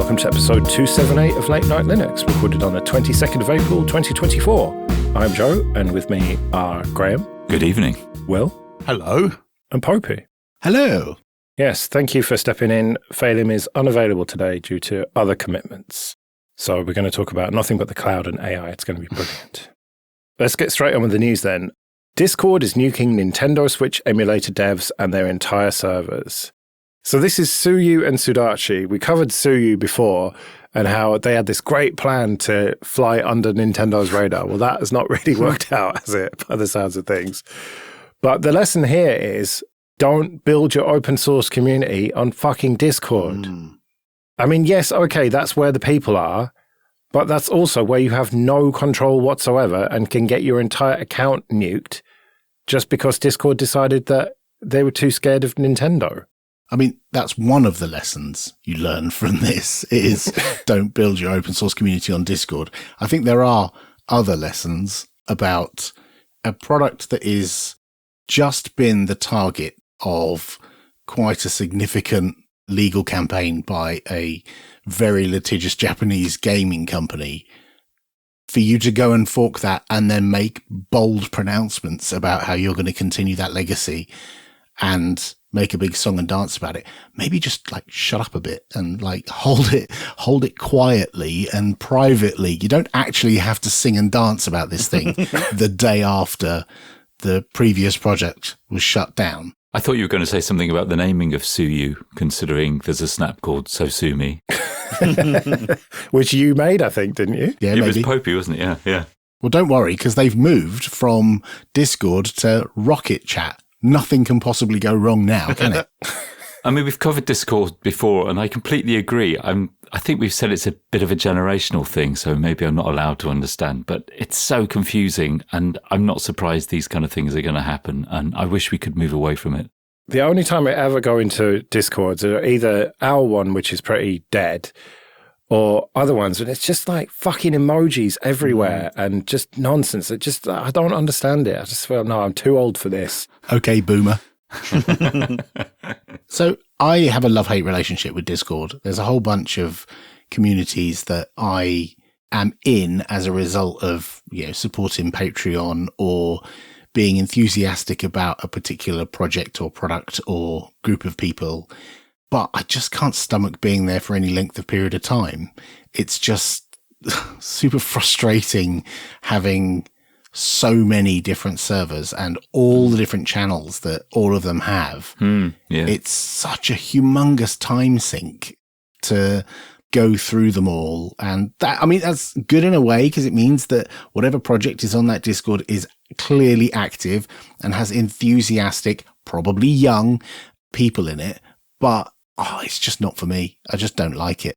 welcome to episode 278 of Late Night Linux, recorded on the 22nd of April 2024. I'm Joe, and with me are Graham. Good evening. Will. Hello. And Popey. Hello. Yes, thank you for stepping in. Phelim is unavailable today due to other commitments. So we're going to talk about nothing but the cloud and AI. It's going to be brilliant. Let's get straight on with the news then. Discord is nuking Nintendo Switch emulator devs and their entire servers. So this is Suyu and Sudachi. We covered Suyu before and how they had this great plan to fly under Nintendo's radar. Well, that has not really worked out, has it, by the sounds of things. But the lesson here is don't build your open source community on fucking Discord. I mean, yes, okay, that's where the people are, but that's also where you have no control whatsoever and can get your entire account nuked just because Discord decided that they were too scared of Nintendo. I mean, that's one of the lessons you learn from this is don't build your open source community on Discord. I think there are other lessons about a product that is just been the target of quite a significant legal campaign by a very litigious Japanese gaming company. For you to go and fork that and then make bold pronouncements about how you're going to continue that legacy and make a big song and dance about it. Maybe just like shut up a bit and like hold it quietly and privately. You don't actually have to sing and dance about this thing the day after the previous project was shut down. I thought you were going to say something about the naming of Suyu, considering there's a snap called Sosumi. Which you made, I think, didn't you? Yeah, it maybe. was Popey, wasn't it? Yeah. Well, don't worry, because they've moved from Discord to Rocket Chat. Nothing can possibly go wrong now, can it? I mean, we've covered Discord before, and I completely agree. I think we've said it's a bit of a generational thing, so maybe I'm not allowed to understand, but it's so confusing, and I'm not surprised these kind of things are going to happen, and I wish we could move away from it. The only time I ever go into Discords are either our one, which is pretty dead, or other ones, and it's just like fucking emojis everywhere and just nonsense. I don't understand it. I just feel, no, I'm too old for this. Okay, boomer. So I have a love-hate relationship with Discord. There's a whole bunch of communities that I am in as a result of, supporting Patreon or being enthusiastic about a particular project or product or group of people. But I just can't stomach being there for any length of period of time. It's just super frustrating having so many different servers and all the different channels that all of them have. Yeah. It's such a humongous time sink to go through them all. And that's good in a way because it means that whatever project is on that Discord is clearly active and has enthusiastic, probably young people in it. But it's just not for me. I just don't like it.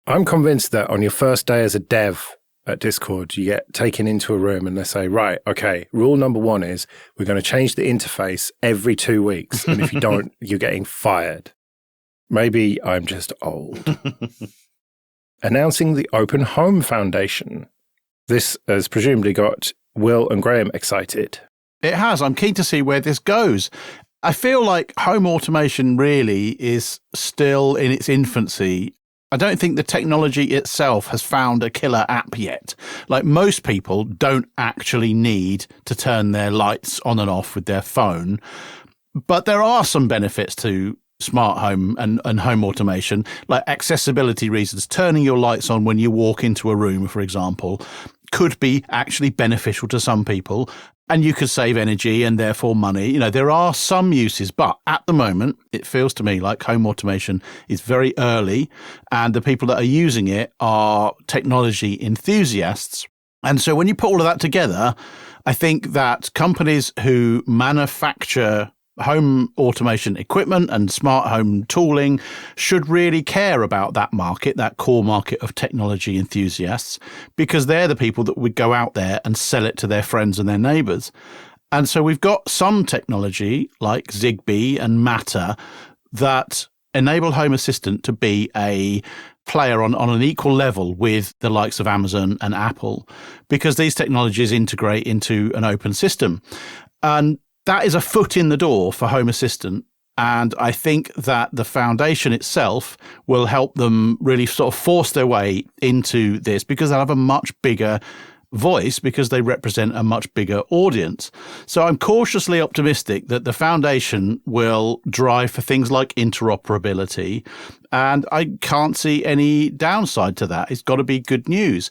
I'm convinced that on your first day as a dev at Discord, you get taken into a room and they say, right, okay, rule number 1 is we're going to change the interface every 2 weeks. And if you don't, you're getting fired. Maybe I'm just old. Announcing the Open Home Foundation. This has presumably got Will and Graham excited. It has. I'm keen to see where this goes. I feel like home automation really is still in its infancy. I don't think the technology itself has found a killer app yet. Like most people don't actually need to turn their lights on and off with their phone. But there are some benefits to smart home and home automation, like accessibility reasons. Turning your lights on when you walk into a room, for example, could be actually beneficial to some people. And you could save energy and therefore money. There are some uses, but at the moment, it feels to me like home automation is very early and the people that are using it are technology enthusiasts. And so when you put all of that together, I think that companies who manufacture home automation equipment and smart home tooling should really care about that market, that core market of technology enthusiasts, because they're the people that would go out there and sell it to their friends and their neighbors. And so we've got some technology like Zigbee and Matter that enable Home Assistant to be a player on an equal level with the likes of Amazon and Apple, because these technologies integrate into an open system. And that is a foot in the door for Home Assistant And I think that the foundation itself will help them really sort of force their way into this, because they'll have a much bigger voice, because they represent a much bigger audience. So I'm cautiously optimistic that the foundation will drive for things like interoperability, and I can't see any downside to that. It's got to be good news.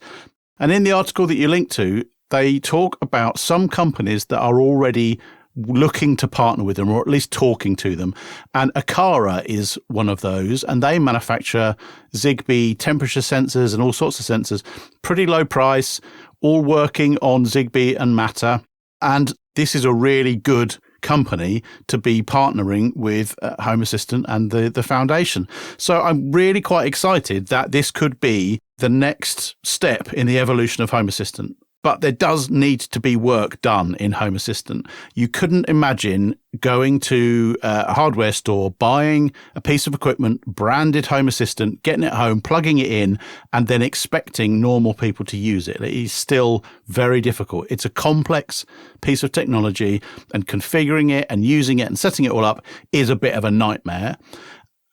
And in the article that you link to, they talk about some companies that are already looking to partner with them, or at least talking to them. And Akara is one of those, and they manufacture Zigbee temperature sensors and all sorts of sensors. Pretty low price, all working on Zigbee and Matter. And this is a really good company to be partnering with Home Assistant and the foundation. So I'm really quite excited that this could be the next step in the evolution of Home Assistant. But there does need to be work done in Home Assistant. You couldn't imagine going to a hardware store, buying a piece of equipment, branded Home Assistant, getting it home, plugging it in, and then expecting normal people to use it. It is still very difficult. It's a complex piece of technology, and configuring it and using it and setting it all up is a bit of a nightmare.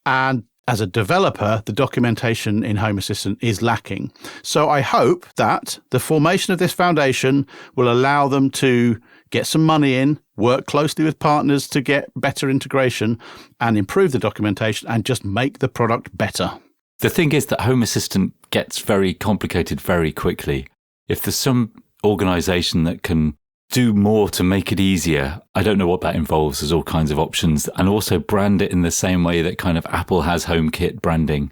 And as a developer, the documentation in Home Assistant is lacking. So I hope that the formation of this foundation will allow them to get some money in, work closely with partners to get better integration and improve the documentation and just make the product better. The thing is that Home Assistant gets very complicated very quickly. If there's some organization that can do more to make it easier, I don't know what that involves. There's all kinds of options. And also brand it in the same way that kind of Apple has HomeKit branding,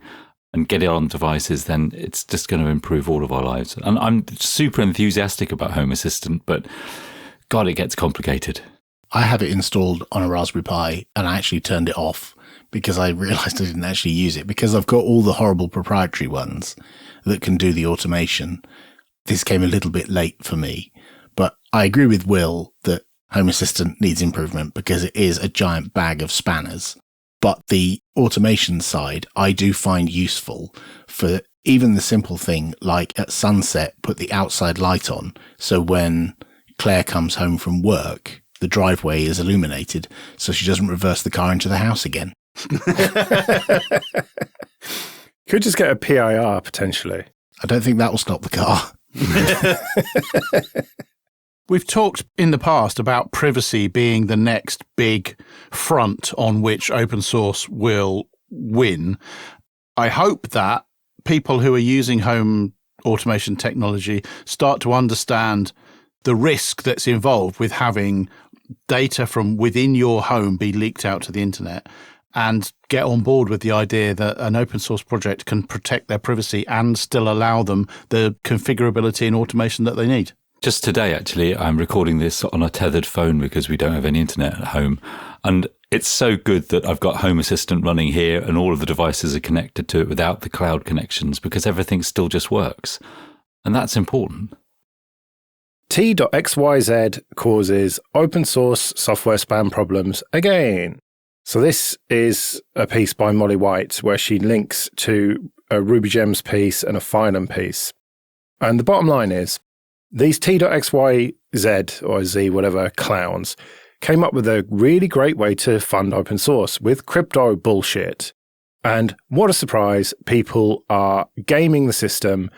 and get it on devices, then it's just going to improve all of our lives. And I'm super enthusiastic about Home Assistant, but God, it gets complicated. I have it installed on a Raspberry Pi, and I actually turned it off because I realized I didn't actually use it, because I've got all the horrible proprietary ones that can do the automation. This came a little bit late for me. But I agree with Will that Home Assistant needs improvement because it is a giant bag of spanners. But the automation side, I do find useful for even the simple thing like at sunset, put the outside light on. So when Claire comes home from work, the driveway is illuminated so she doesn't reverse the car into the house again. Could just get a PIR potentially. I don't think that will stop the car. We've talked in the past about privacy being the next big front on which open source will win. I hope that people who are using home automation technology start to understand the risk that's involved with having data from within your home be leaked out to the internet, and get on board with the idea that an open source project can protect their privacy and still allow them the configurability and automation that they need. Just today, actually, I'm recording this on a tethered phone because we don't have any internet at home. And it's so good that I've got Home Assistant running here and all of the devices are connected to it without the cloud connections, because everything still just works. And that's important. T.xyz causes open source software spam problems again. So this is a piece by Molly White where she links to a RubyGems piece and a Phylum piece. And the bottom line is, these T.xyz or Z, whatever, clowns came up with a really great way to fund open source with crypto bullshit. And what a surprise, people are gaming the system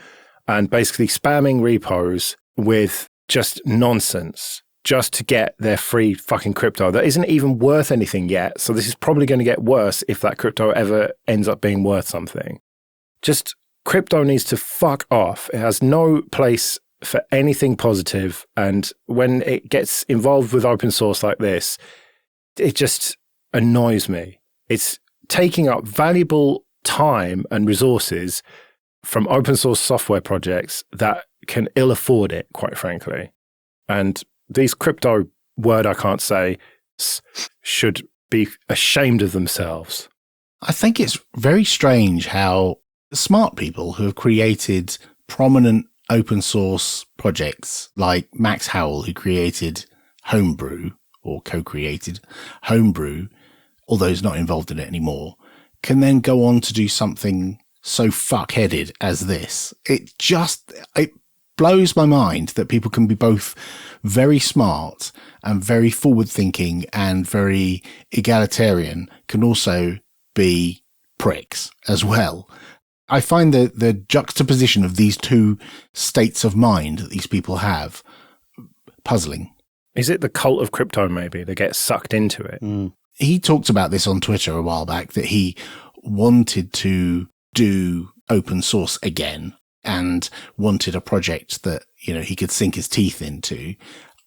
and basically spamming repos with just nonsense just to get their free fucking crypto that isn't even worth anything yet. So this is probably going to get worse if that crypto ever ends up being worth something. Just crypto needs to fuck off. It has no place for anything positive, and when it gets involved with open source like this, it just annoys me. It's taking up valuable time and resources from open source software projects that can ill afford it, quite frankly. And these crypto word I can't say should be ashamed of themselves. I think it's very strange how smart people who have created prominent open source projects like Max Howell, who created Homebrew or co-created Homebrew, although he's not involved in it anymore, can then go on to do something so fuck-headed as this. It blows my mind that people can be both very smart and very forward-thinking and very egalitarian, can also be pricks as well. I find the juxtaposition of these two states of mind that these people have puzzling. Is it the cult of crypto, maybe? They get sucked into it. He talked about this on Twitter a while back, that he wanted to do open source again and wanted a project that, you know, he could sink his teeth into.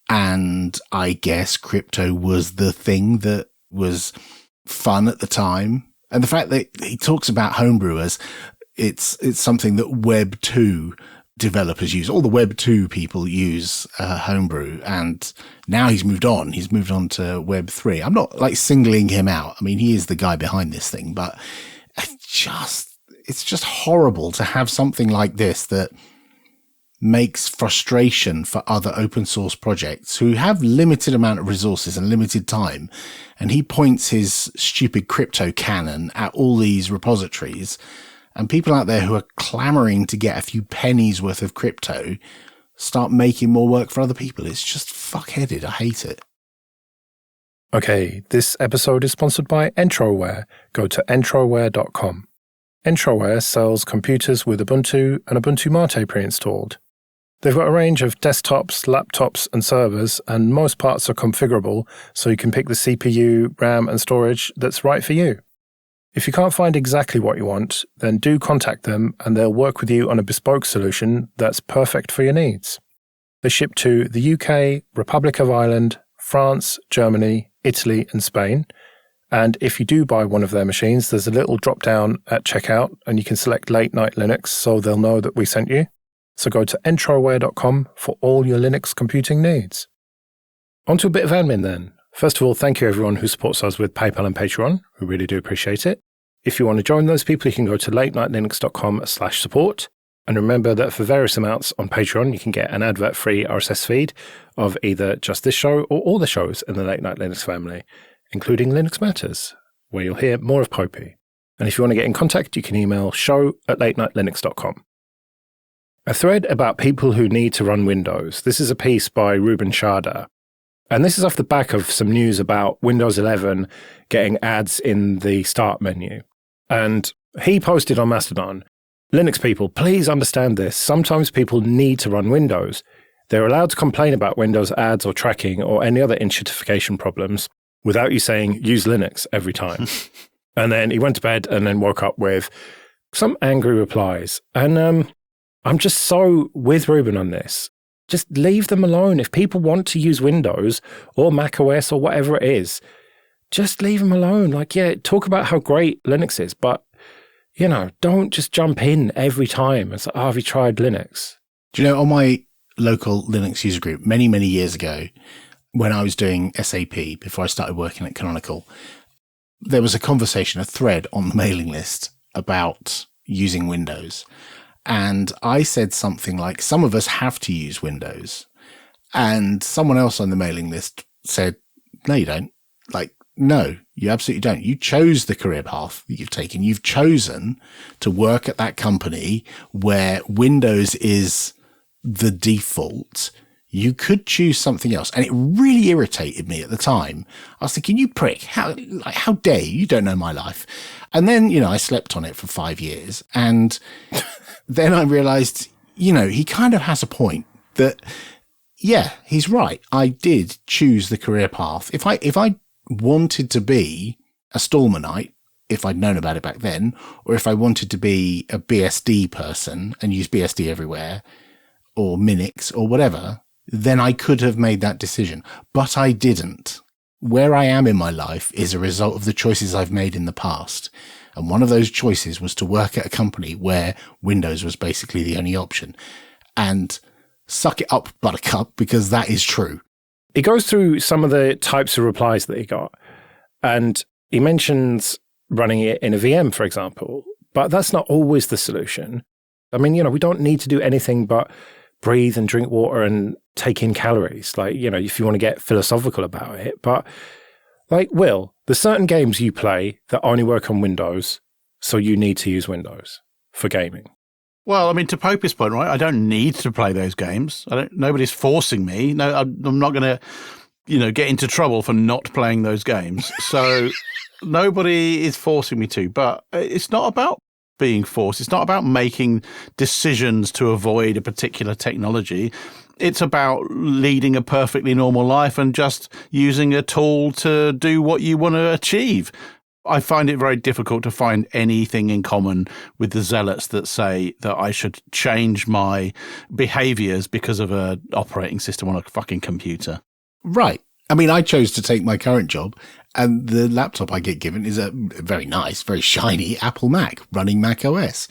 And I guess crypto was the thing that was fun at the time. And the fact that he talks about homebrewers, it's something that Web 2 developers use. All the Web 2 people use homebrew, and now he's moved on. He's moved on to Web 3. I'm not like singling him out. I mean, he is the guy behind this thing, but it's just horrible to have something like this that makes frustration for other open source projects who have limited amount of resources and limited time. And he points his stupid crypto cannon at all these repositories, and people out there who are clamoring to get a few pennies worth of crypto start making more work for other people. It's just fuckheaded. I hate it. Okay, this episode is sponsored by Entroware. Go to entroware.com. Entroware sells computers with Ubuntu and Ubuntu Mate pre-installed. They've got a range of desktops, laptops, and servers, and most parts are configurable, so you can pick the CPU, RAM, and storage that's right for you. If you can't find exactly what you want, then do contact them and they'll work with you on a bespoke solution that's perfect for your needs. They ship to the UK, Republic of Ireland, France, Germany, Italy, and Spain. And if you do buy one of their machines, there's a little drop down at checkout and you can select Late Night Linux so they'll know that we sent you. So go to entroware.com for all your Linux computing needs. On to a bit of admin then. First of all, thank you everyone who supports us with PayPal and Patreon. We really do appreciate it. If you want to join those people, you can go to latenightlinux.com/support. And remember that for various amounts on Patreon, you can get an advert-free RSS feed of either just this show or all the shows in the Late Night Linux family, including Linux Matters, where you'll hear more of Popey. And if you want to get in contact, you can email show@latenightlinux.com. A thread about people who need to run Windows. This is a piece by Ruben Sharda. And this is off the back of some news about Windows 11 getting ads in the start menu. And he posted on Mastodon, Linux people, please understand this. Sometimes people need to run Windows. They're allowed to complain about Windows ads or tracking or any other enshittification problems without you saying use Linux every time. And then he went to bed and then woke up with some angry replies. And I'm just so with Ruben on this. Just leave them alone. If people want to use Windows or Mac OS or whatever it is, just leave them alone. Like, yeah, talk about how great Linux is, but, you know, don't just jump in every time. It's like, oh, have you tried Linux? Do you know, on my local Linux user group, many, many years ago, when I was doing SAP, before I started working at Canonical, there was a conversation, a thread on the mailing list about using Windows. And I said something like, some of us have to use Windows. And someone else on the mailing list said, no, you don't. Like, no, you absolutely don't. You chose the career path that you've taken. You've chosen to work at that company where Windows is the default. You could choose something else. And it really irritated me at the time. I was thinking, you prick, how dare you? You don't know my life. And then, you know, I slept on it for 5 years. And then I realized, you know, he kind of has a point that, yeah, he's right. I did choose the career path. If I wanted to be a Stallmanite, if I'd known about it back then, or if I wanted to be a BSD person and use BSD everywhere, or Minix or whatever, then I could have made that decision. But I didn't. Where I am in my life is a result of the choices I've made in the past. And one of those choices was to work at a company where Windows was basically the only option. And suck it up, buttercup, because that is true. He goes through some of the types of replies that he got. And he mentions running it in a VM, for example. But that's not always the solution. I mean, you know, we don't need to do anything but breathe and drink water and take in calories. Like, you know, if you want to get philosophical about it. But like, Will, there's certain games you play that only work on Windows, so you need to use Windows for gaming. Well, I mean, to Popey's point, right? I don't need to play those games. Nobody's forcing me. No, I'm not going to, get into trouble for not playing those games. So nobody is forcing me to. But it's not about being forced. It's not about making decisions to avoid a particular technology. It's about leading a perfectly normal life and just using a tool to do what you want to achieve. I find it very difficult to find anything in common with the zealots that say that I should change my behaviors because of an operating system on a fucking computer. Right. I mean, I chose to take my current job, and the laptop I get given is a very nice, very shiny Apple Mac running Mac OS.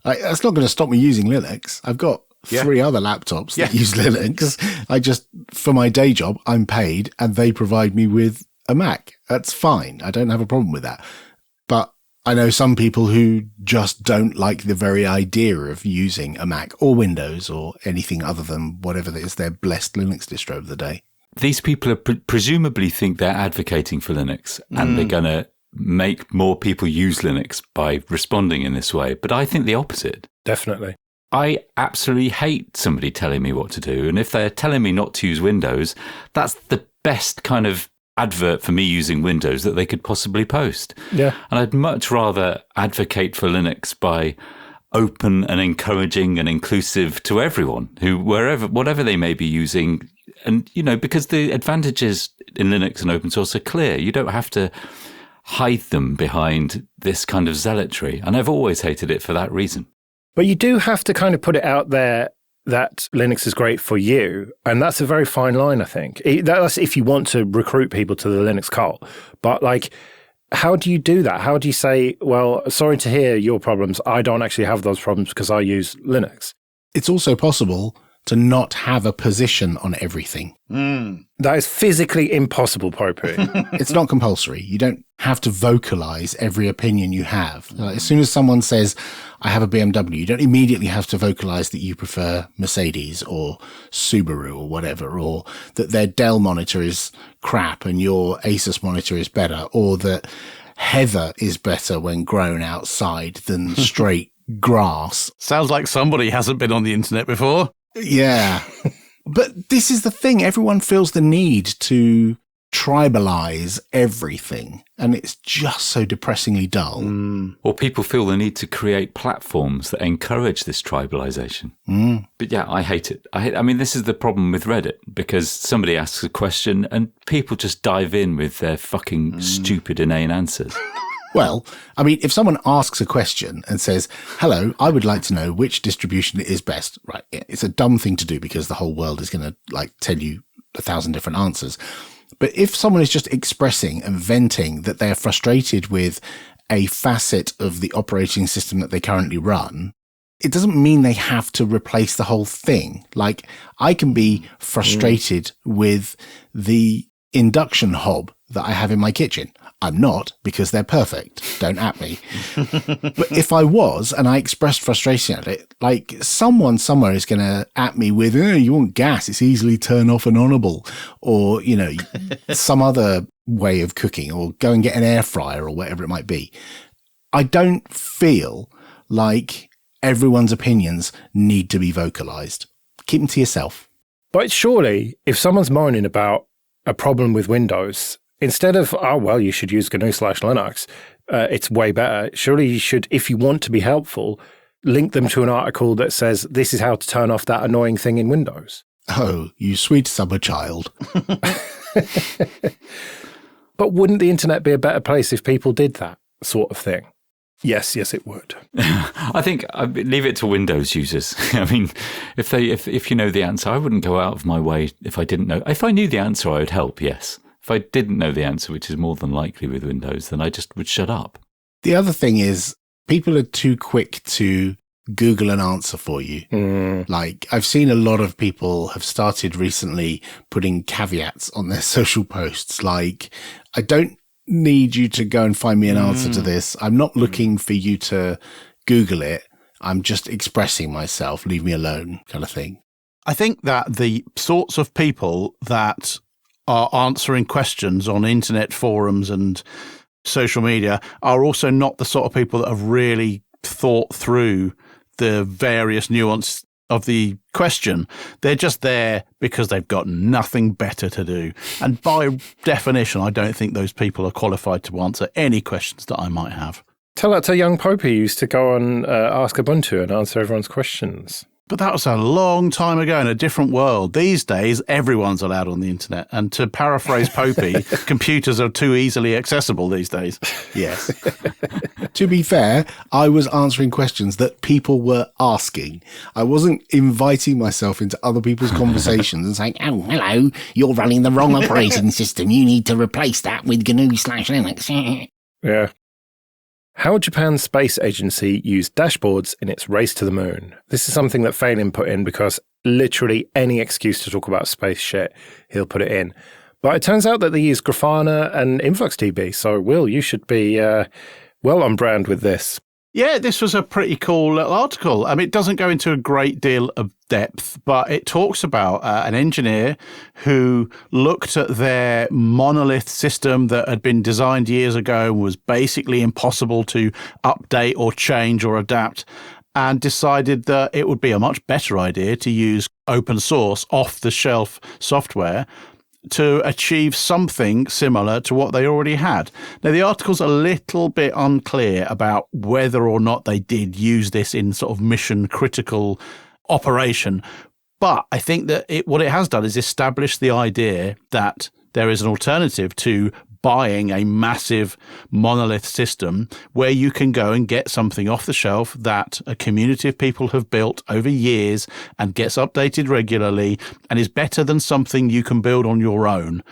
That's not going to stop me using Linux. I've got 3 other laptops that use Linux. For my day job, I'm paid and they provide me with a Mac. That's fine. I don't have a problem with that. But I know some people who just don't like the very idea of using a Mac or Windows or anything other than whatever is their blessed Linux distro of the day. These people are presumably think they're advocating for Linux and they're going to make more people use Linux by responding in this way. But I think the opposite. Definitely. I absolutely hate somebody telling me what to do. And if they're telling me not to use Windows, that's the best kind of advert for me using Windows that they could possibly post. Yeah. And I'd much rather advocate for Linux by open and encouraging and inclusive to everyone whatever they may be using. And, because the advantages in Linux and open source are clear. You don't have to hide them behind this kind of zealotry. And I've always hated it for that reason. But you do have to kind of put it out there that Linux is great for you. And that's a very fine line, I think. That's if you want to recruit people to the Linux cult. But how do you do that? How do you say, well, sorry to hear your problems. I don't actually have those problems because I use Linux. It's also possible to not have a position on everything. That is physically impossible, Popey. It's not compulsory. You don't have to vocalize every opinion you have. As soon as someone says, I have a BMW, you don't immediately have to vocalize that you prefer Mercedes or Subaru or whatever, or that their Dell monitor is crap and your Asus monitor is better, or that heather is better when grown outside than straight grass. Sounds like somebody hasn't been on the internet before. Yeah. But this is the thing. Everyone feels the need to tribalize everything. And it's just so depressingly dull. Or people feel the need to create platforms that encourage this tribalization. But yeah, I hate it. I mean, this is the problem with Reddit, because somebody asks a question and people just dive in with their fucking stupid, inane answers. Well, I mean, if someone asks a question and says, hello, I would like to know which distribution is best, right? It's a dumb thing to do because the whole world is going to tell you 1,000 different answers. But if someone is just expressing and venting that they're frustrated with a facet of the operating system that they currently run, it doesn't mean they have to replace the whole thing. I can be frustrated with the induction hob that I have in my kitchen. I'm not, because they're perfect. Don't at me. But if I was, and I expressed frustration at it, someone somewhere is going to at me with, you want gas, it's easily turn off and onable. Or, some other way of cooking, or go and get an air fryer or whatever it might be. I don't feel like everyone's opinions need to be vocalized. Keep them to yourself. But surely, if someone's moaning about a problem with Windows, instead of, you should use GNU/Linux, it's way better. Surely you should, if you want to be helpful, link them to an article that says this is how to turn off that annoying thing in Windows. Oh, you sweet summer child. But wouldn't the internet be a better place if people did that sort of thing? Yes, it would. I think I'd leave it to Windows users. I mean, if you know the answer, I wouldn't go out of my way if I didn't know. If I knew the answer, I would help, yes. If I didn't know the answer, which is more than likely with Windows, then I just would shut up. The other thing is people are too quick to Google an answer for you. I've seen a lot of people have started recently putting caveats on their social posts. I don't need you to go and find me an answer to this. I'm not looking for you to Google it. I'm just expressing myself. Leave me alone, kind of thing. I think that the sorts of people that are answering questions on internet forums and social media are also not the sort of people that have really thought through the various nuance of the question. They're just there because they've got nothing better to do. And by definition, I don't think those people are qualified to answer any questions that I might have. Tell that to young Pope who used to go on Ask Ubuntu and answer everyone's questions. But that was a long time ago in a different world. These days, everyone's allowed on the internet. And to paraphrase Popey, computers are too easily accessible these days. Yes. To be fair, I was answering questions that people were asking. I wasn't inviting myself into other people's conversations and saying, oh, hello, you're running the wrong operating system. You need to replace that with GNU/Linux. Yeah. How Japan's space agency used dashboards in its race to the moon. This is something that Phelan put in because literally any excuse to talk about space shit, he'll put it in. But it turns out that they use Grafana and InfluxDB. So, Will, you should be well on brand with this. Yeah, this was a pretty cool little article. I mean, it doesn't go into a great deal of depth, but it talks about an engineer who looked at their monolith system that had been designed years ago and was basically impossible to update or change or adapt, and decided that it would be a much better idea to use open source, off-the-shelf software to achieve something similar to what they already had. Now, the article's a little bit unclear about whether or not they did use this in sort of mission-critical operation, but I think that what it has done is establish the idea that there is an alternative to buying a massive monolith system where you can go and get something off the shelf that a community of people have built over years and gets updated regularly and is better than something you can build on your own.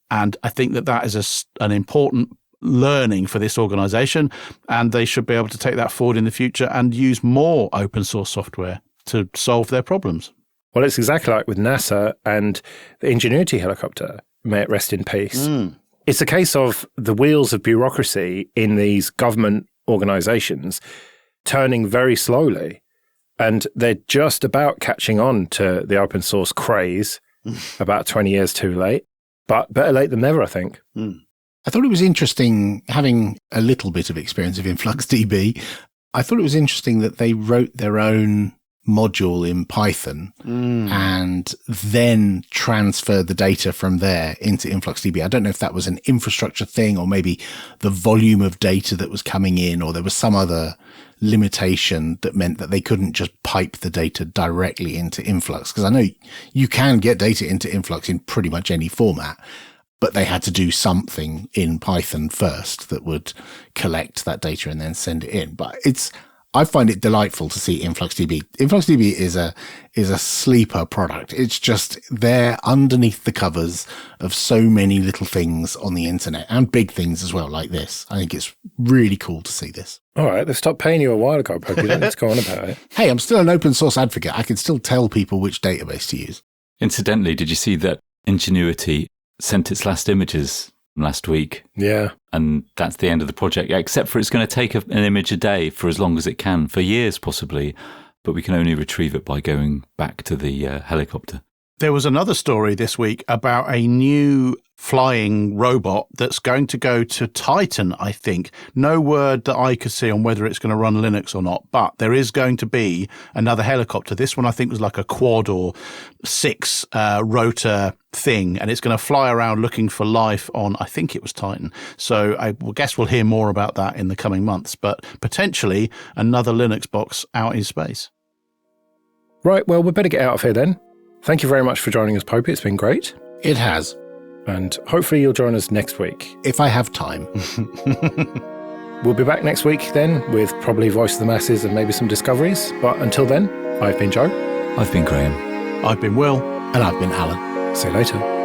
And I think that that is an important learning for this organization, and they should be able to take that forward in the future and use more open source software to solve their problems. Well, it's exactly like with NASA and the Ingenuity helicopter, may it rest in peace. It's a case of the wheels of bureaucracy in these government organizations turning very slowly, and they're just about catching on to the open source craze about 20 years too late, but better late than never, I think. I thought it was interesting, having a little bit of experience of InfluxDB, I thought it was interesting that they wrote their own module in Python and then transferred the data from there into InfluxDB. I don't know if that was an infrastructure thing or maybe the volume of data that was coming in, or there was some other limitation that meant that they couldn't just pipe the data directly into Influx. Because I know you can get data into Influx in pretty much any format, but they had to do something in Python first that would collect that data and then send it in. But I find it delightful to see InfluxDB. InfluxDB is a sleeper product. It's just there underneath the covers of so many little things on the internet, and big things as well, like this. I think it's really cool to see this. All right, they stopped paying you a while ago, but you don't need to go on about it. Hey, I'm still an open source advocate. I can still tell people which database to use. Incidentally, did you see that Ingenuity sent its last images last week? Yeah. And that's the end of the project, except for it's going to take an image a day for as long as it can, for years possibly, but we can only retrieve it by going back to the helicopter. There was another story this week about a new flying robot that's going to go to Titan, I think. No word that I could see on whether it's going to run Linux or not, but there is going to be another helicopter. This one I think was like a quad or 6 rotor thing, and it's going to fly around looking for life on, I think it was Titan. So I guess we'll hear more about that in the coming months, but potentially another Linux box out in space. Right, well, we better get out of here then. Thank you very much for joining us, Popey. It's been great. It has. And hopefully you'll join us next week. If I have time. We'll be back next week then with probably Voice of the Masses and maybe some discoveries. But until then, I've been Joe. I've been Graham. I've been Will. And I've been Alan. See you later.